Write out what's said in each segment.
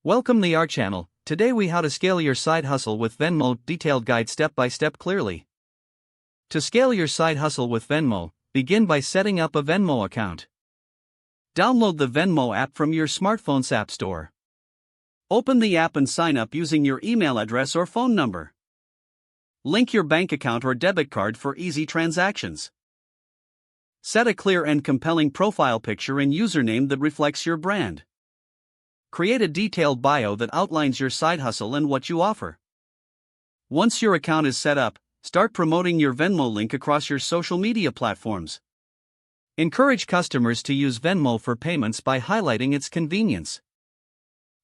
Welcome to our channel. Today we how to scale your side hustle with Venmo, detailed guide step by step clearly. To scale your side hustle with Venmo, begin by setting up a Venmo account. Download the Venmo app from your smartphone's app store. Open the app and sign up using your email address or phone number. Link your bank account or debit card for easy transactions. Set a clear and compelling profile picture and username that reflects your brand. Create a detailed bio that outlines your side hustle and what you offer. Once your account is set up, start promoting your Venmo link across your social media platforms. Encourage customers to use Venmo for payments by highlighting its convenience.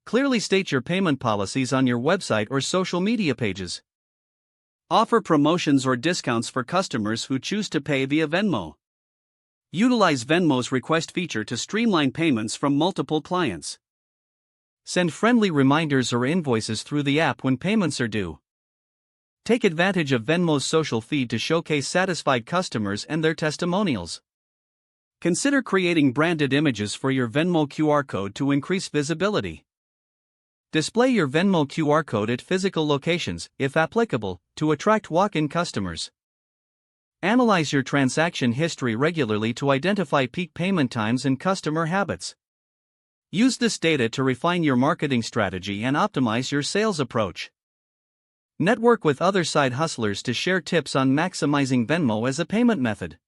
Clearly state your payment policies on your website or social media pages. Offer promotions or discounts for customers who choose to pay via Venmo. Utilize Venmo's request feature to streamline payments from multiple clients. Send friendly reminders or invoices through the app when payments are due. Take advantage of Venmo's social feed to showcase satisfied customers and their testimonials. Consider creating branded images for your Venmo QR code to increase visibility. Display your Venmo QR code at physical locations, if applicable, to attract walk-in customers. Analyze your transaction history regularly to identify peak payment times and customer habits. Use this data to refine your marketing strategy and optimize your sales approach. Network with other side hustlers to share tips on maximizing Venmo as a payment method.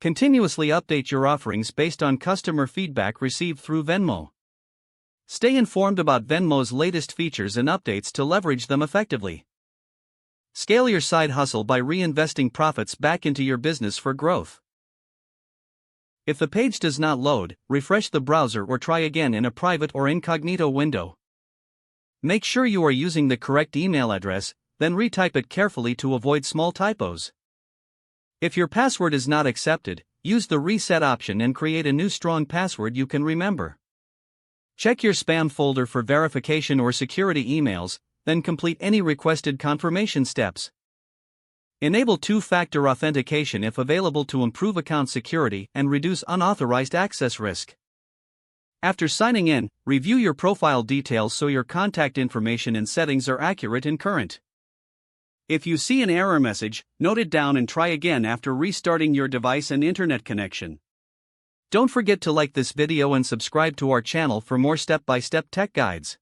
Continuously update your offerings based on customer feedback received through Venmo. Stay informed about Venmo's latest features and updates to leverage them effectively. Scale your side hustle by reinvesting profits back into your business for growth. If the page does not load, refresh the browser or try again in a private or incognito window. Make sure you are using the correct email address, then retype it carefully to avoid small typos. If your password is not accepted, use the reset option and create a new strong password you can remember. Check your spam folder for verification or security emails, then complete any requested confirmation steps. Enable two-factor authentication if available to improve account security and reduce unauthorized access risk. After signing in, review your profile details so your contact information and settings are accurate and current. If you see an error message, note it down and try again after restarting your device and internet connection. Don't forget to like this video and subscribe to our channel for more step-by-step tech guides.